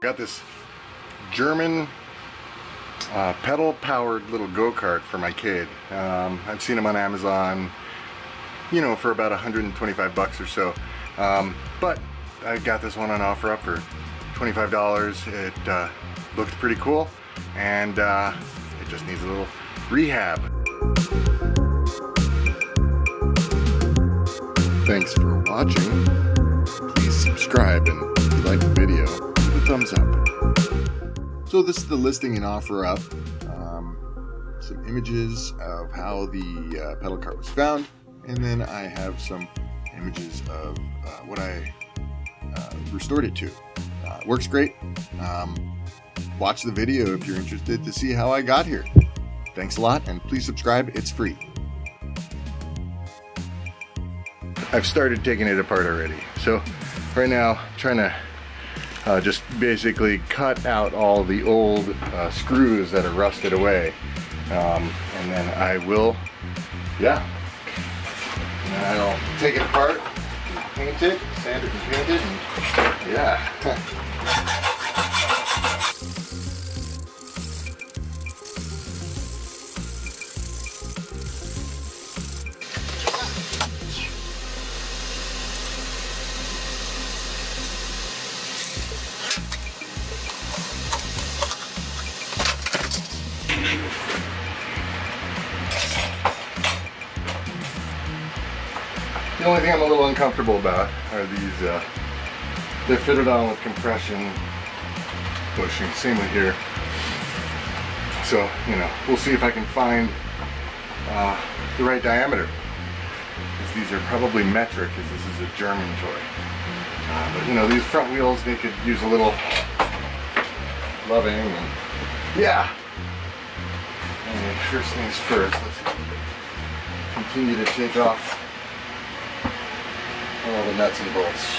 Got this German pedal powered little go-kart for my kid. I've seen them on Amazon, you know, for about 125 bucks or so. But I got this one on OfferUp for $25. It looked pretty cool, and it just needs a little rehab. Thanks for watching. Please subscribe, and if you like the video, give a thumbs up. So this is the listing in OfferUp. Some images of how the pedal cart was found, and then I have some images of what I restored it to. Works great. Watch the video if you're interested to see how I got here. Thanks a lot, and please subscribe. It's free. I've started taking it apart already. So right now, I'm trying to just basically cut out all the old screws that are rusted away. And then I will, and I'll take it apart, paint it, sand it and paint it, and yeah. The only thing I'm a little uncomfortable about are these, they're fitted on with compression bushing, same with here. So, you know, we'll see if I can find the right diameter. Because these are probably metric, because this is a German toy. But you know, these front wheels, they could use a little loving, and yeah. Anyway, first things first, let's continue to take off all the nuts and bolts.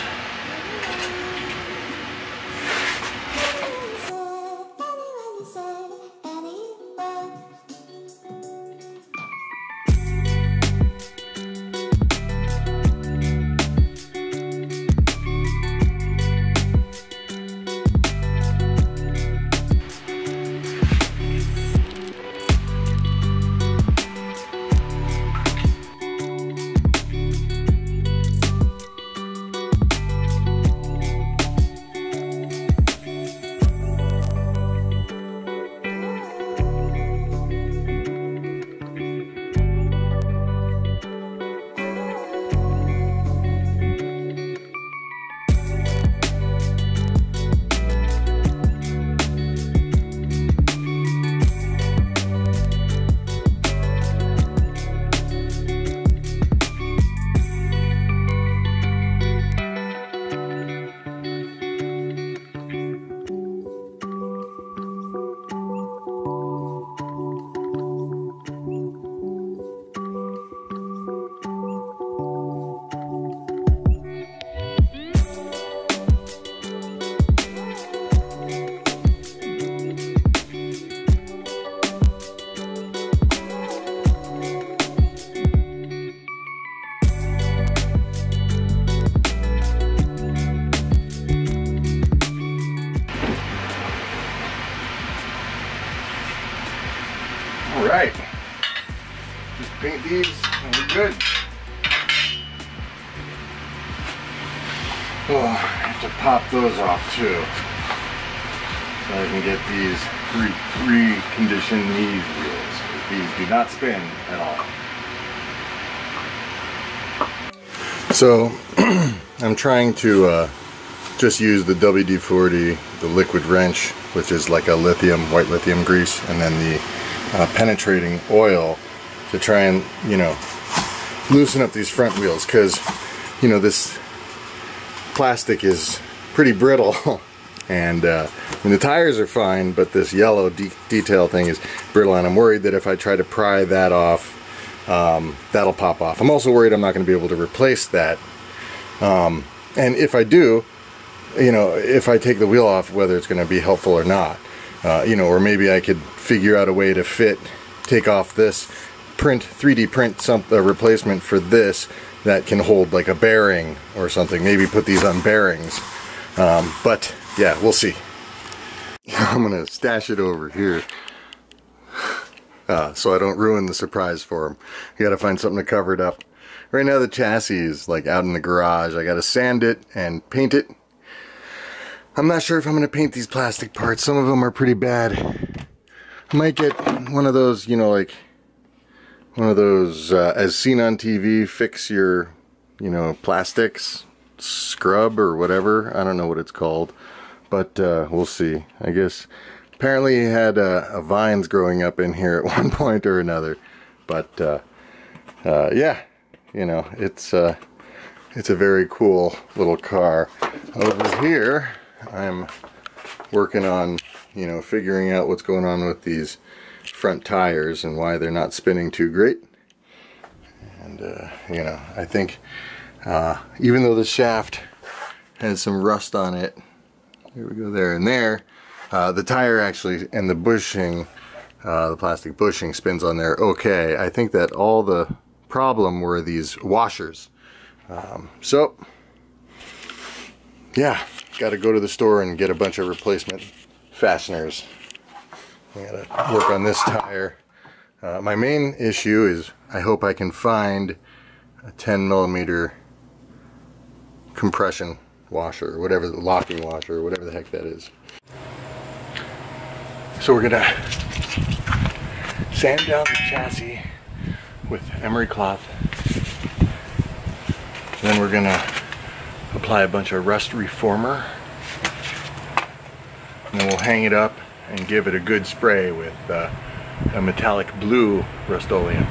Alright, just paint these and we're good. Oh, I have to pop those off too, so I can get these recondition these wheels, because these do not spin at all. So I'm trying to just use the WD-40, the liquid wrench, which is like a white lithium grease, and then the penetrating oil to try and, you know, loosen up these front wheels, because, you know, this plastic is pretty brittle. And I mean, the tires are fine, but this yellow detail thing is brittle, and I'm worried that if I try to pry that off, that'll pop off. I'm also worried I'm not going to be able to replace that, and if I do, you know, if I take the wheel off, whether it's going to be helpful or not. You know, or maybe I could figure out a way to take off this 3D print a replacement for this that can hold like a bearing or something. Maybe put these on bearings. But yeah, we'll see. I'm gonna stash it over here so I don't ruin the surprise for him. You gotta find something to cover it up. Right now the chassis is like out in the garage. I gotta sand it and paint it. I'm not sure if I'm gonna paint these plastic parts. Some of them are pretty bad. I might get one of those, you know, like one of those as seen on TV, fix your, you know, plastics scrub or whatever. I don't know what it's called, but we'll see. I guess apparently he had vines growing up in here at one point or another, but yeah, you know, it's a very cool little car. Over here I'm working on, you know, figuring out what's going on with these front tires and why they're not spinning too great. And you know, I think even though the shaft has some rust on it, here we go, there and there, the tire actually and the bushing, the plastic bushing spins on there okay. I think that all the problem were these washers. So yeah, got to go to the store and get a bunch of replacement fasteners. I gotta work on this tire. My main issue is I hope I can find a 10mm compression washer, or whatever, the locking washer, or whatever the heck that is. So we're gonna sand down the chassis with emery cloth. Then we're gonna apply a bunch of rust reformer. And then we'll hang it up and give it a good spray with a metallic blue Rust-Oleum.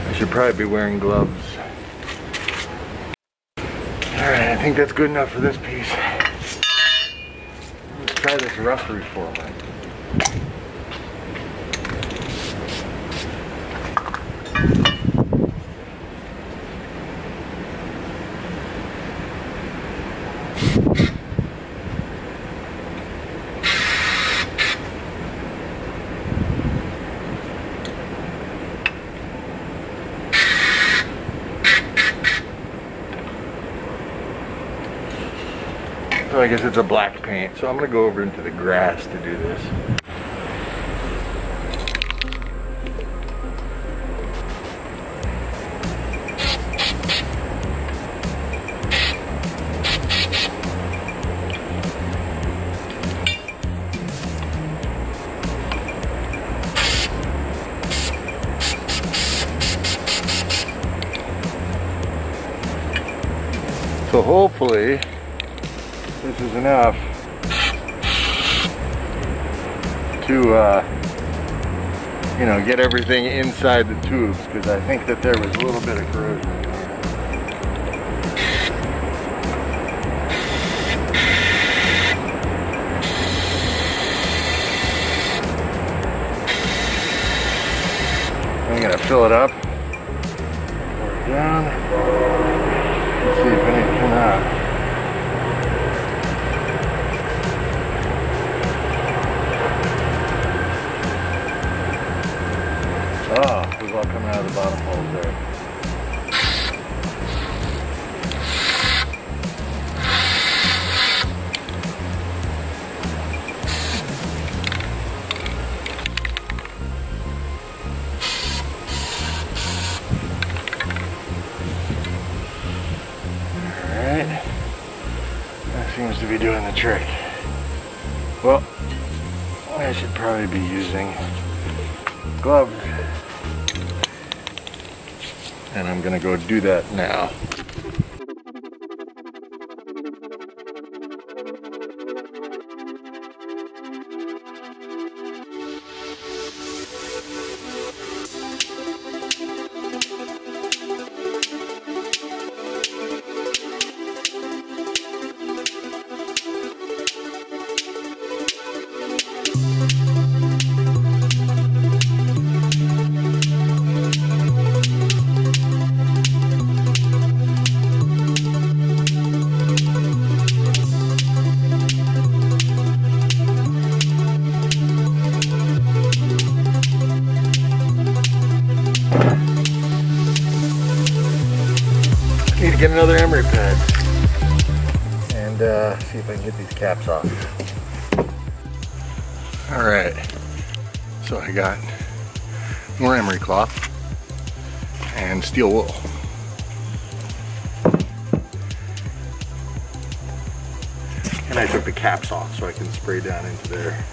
I should probably be wearing gloves. Alright, I think that's good enough for this piece. Let's try this rust reformer. So I guess it's a black paint, so I'm going to go over into the grass to do this. So hopefully this is enough to, you know, get everything inside the tubes, because I think that there was a little bit of corrosion in here. I'm going to fill it up, pour it down, and see if anything comes out. Oh, it was all coming out of the bottom holes there. Alright. That seems to be doing the trick. Well, I should probably be using gloves. And I'm gonna go do that now. get another emery pad and see if I can get these caps off. Alright, so I got more emery cloth and steel wool. And I took the caps off so I can spray down into there.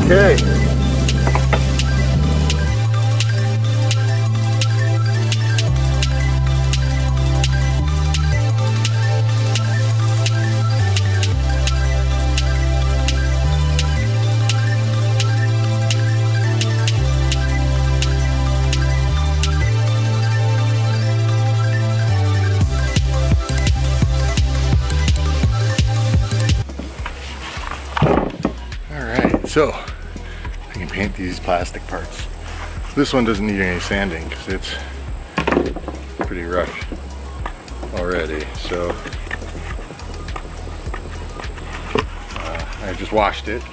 Okay. So, I can paint these plastic parts. This one doesn't need any sanding because it's pretty rough already. So, I just washed it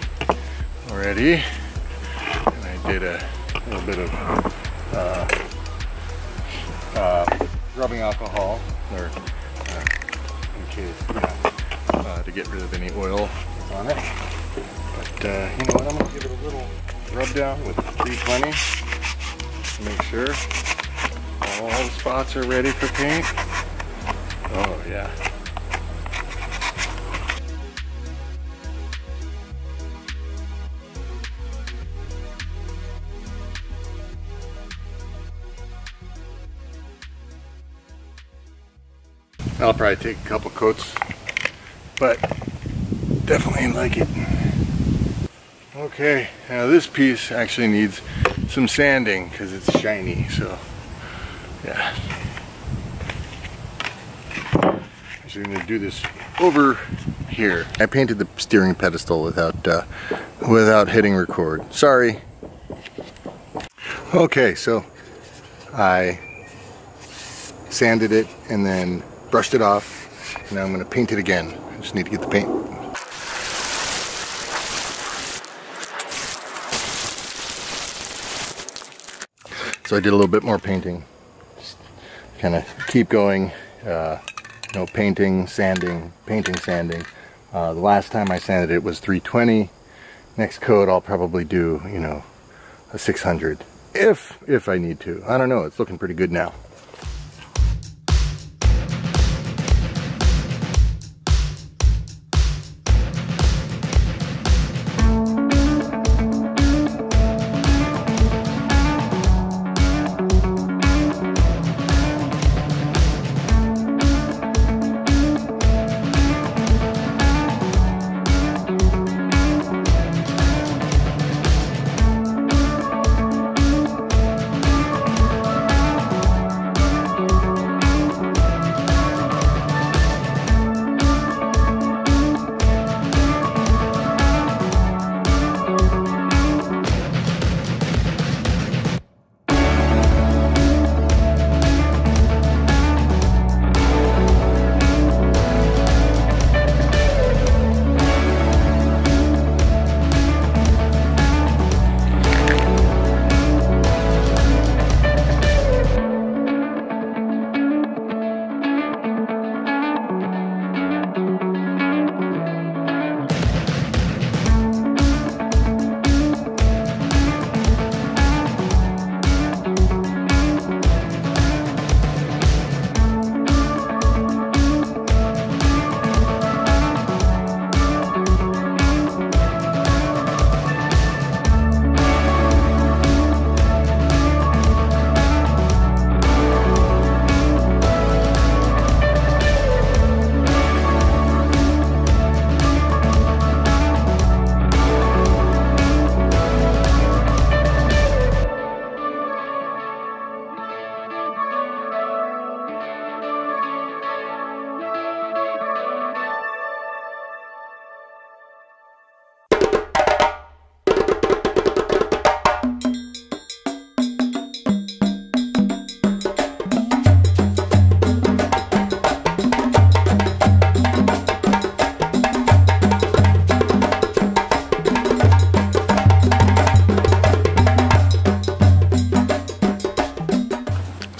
already. And I did a little bit of rubbing alcohol, or in case, to get rid of any oil on it. But you know what, I'm going to give it a little rub down with 320 to make sure all the spots are ready for paint. Oh yeah. I'll probably take a couple coats, but definitely like it. Okay, now this piece actually needs some sanding because it's shiny, so yeah. Actually, I'm going to do this over here. I painted the steering pedestal without hitting record. Sorry. Okay, so I sanded it and then brushed it off. Now I'm going to paint it again. I just need to get the paint. So I did a little bit more painting, just kind of keep going, painting, sanding, painting, sanding. The last time I sanded it was 320. Next coat I'll probably do, a 600, if I need to. I don't know, it's looking pretty good now.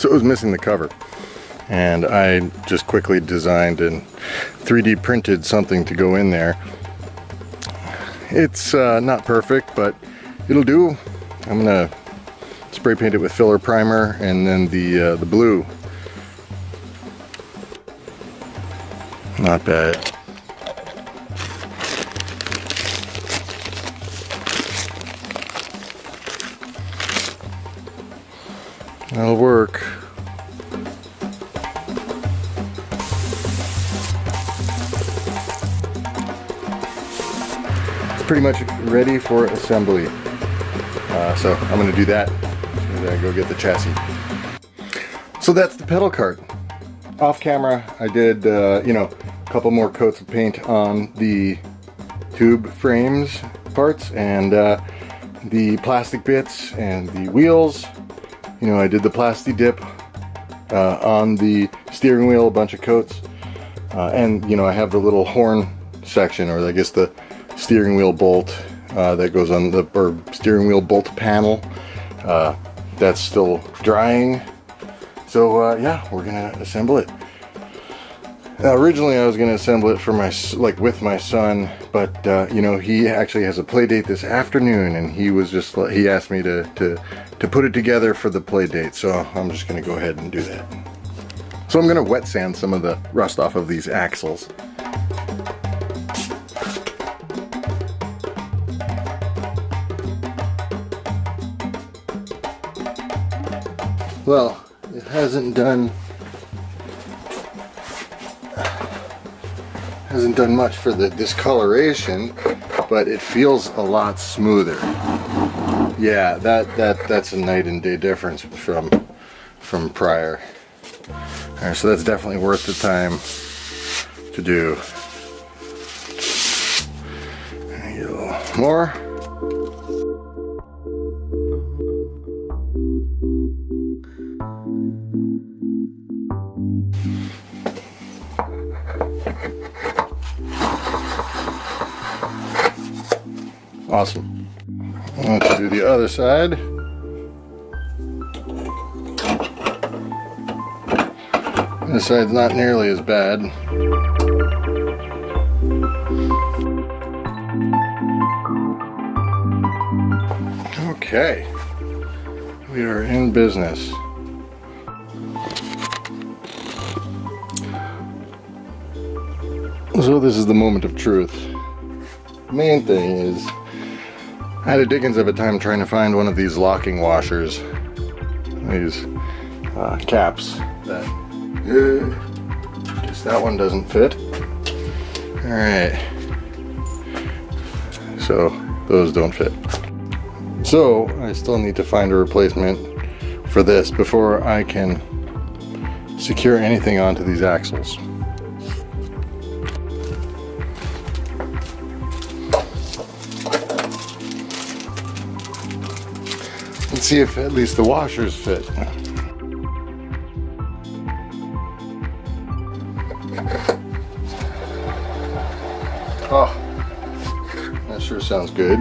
So it was missing the cover. And I just quickly designed and 3D printed something to go in there. It's not perfect, but it'll do. I'm gonna spray paint it with filler primer and then the blue. Not bad. That'll work. It's pretty much ready for assembly. So I'm going to do that as I go get the chassis. So that's the pedal cart. Off camera, I did, you know, a couple more coats of paint on the tube frames parts and the plastic bits and the wheels. You know, I did the plasti dip on the steering wheel, a bunch of coats, and you know, I have the little horn section, or I guess the steering wheel bolt that goes on the steering wheel bolt panel. That's still drying. So yeah, we're gonna assemble it. Now, originally I was gonna assemble it for with my son, but you know, he actually has a play date this afternoon, and he asked me to put it together for the play date. So I'm just gonna go ahead and do that. So I'm gonna wet sand some of the rust off of these axles. Well, it hasn't done much for the discoloration, but it feels a lot smoother. Yeah, that's a night and day difference from prior. All right, so that's definitely worth the time to do. Get a little more. Awesome. Let's do the other side. This side's not nearly as bad. Okay, we are in business. So this is the moment of truth. The main thing is, I had a dickens of a time trying to find one of these locking washers, these caps that just that one doesn't fit. All right, so those don't fit. So I still need to find a replacement for this before I can secure anything onto these axles. Let's see if at least the washers fit. Oh, that sure sounds good.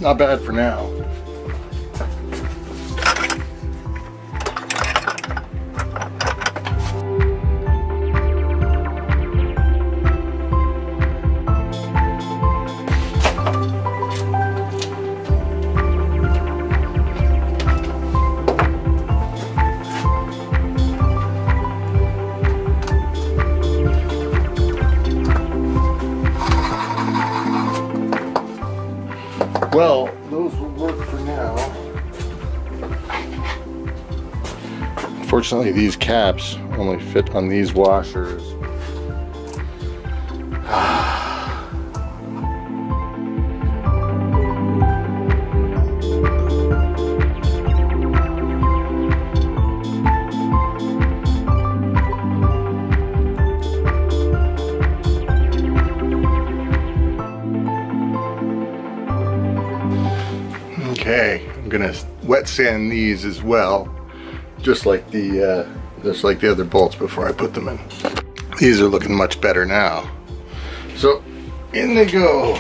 Not bad for now. Well, those will work for now. Unfortunately, these caps only fit on these washers. gonna wet sand these as well, just like the other bolts before I put them in. These are looking much better now. So in they go.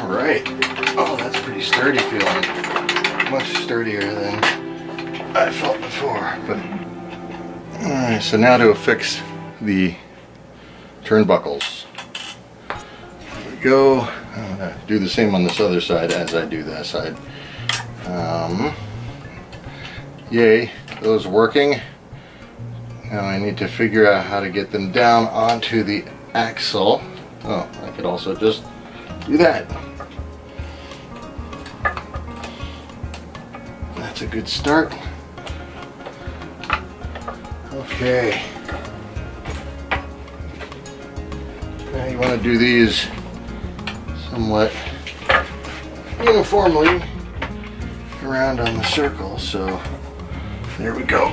Alright, oh, that's pretty sturdy feeling. Much sturdier than I felt before. But alright, so now to affix the turnbuckles. There we go. I'm going to do the same on this other side as I do that side. Yay, those working. Now I need to figure out how to get them down onto the axle. Oh, I could also just do that. That's a good start. Okay. Now you want to do these somewhat uniformly around on the circle, so there we go.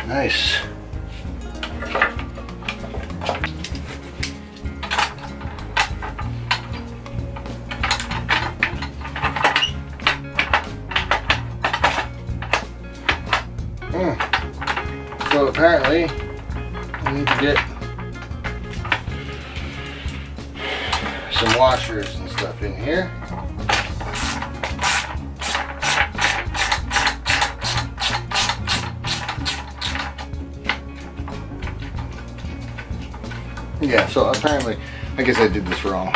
Nice. So apparently I need to get some washers and stuff in here. Yeah, so apparently, I guess I did this wrong.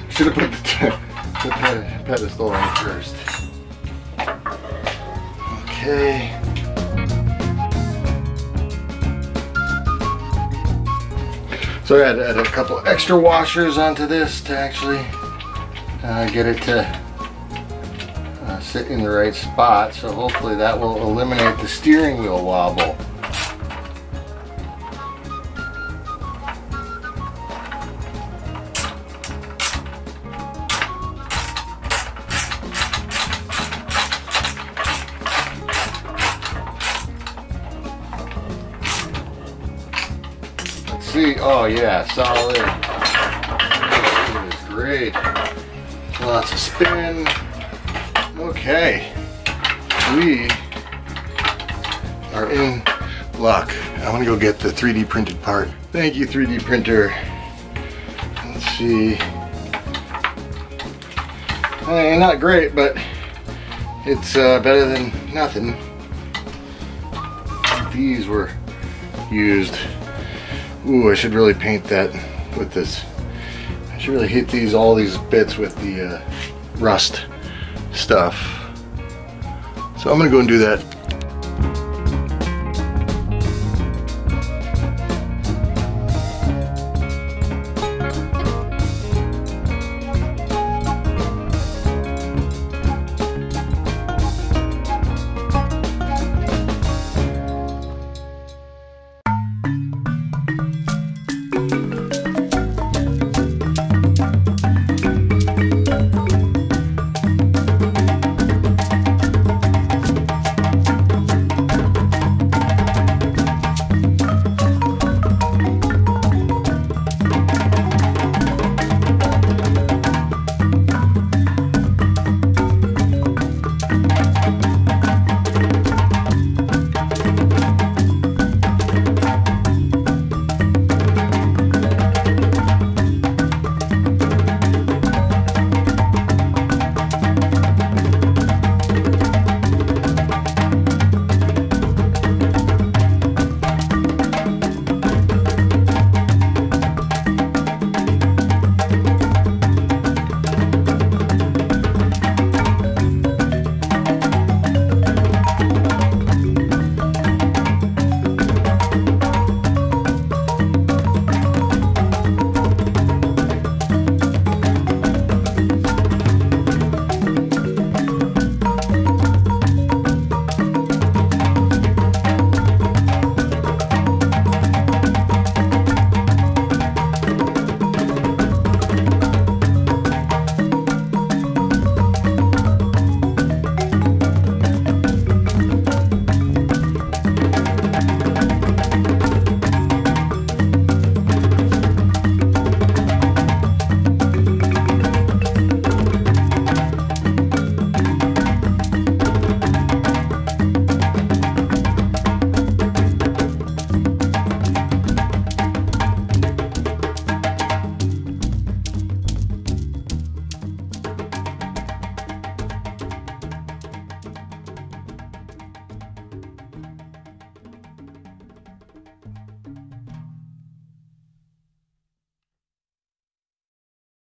Should have put the pedestal on first. Okay. So I had to add a couple extra washers onto this to actually get it to sit in the right spot. So hopefully that will eliminate the steering wheel wobble. See, oh yeah, solid. This is great. Lots of spin. Okay, we are in luck. I want to go get the 3D printed part. Thank you, 3D printer. Let's see. Not great, but it's better than nothing. These were used. Ooh, I should really paint that with this. I should really hit all these bits with the rust stuff. So I'm gonna go and do that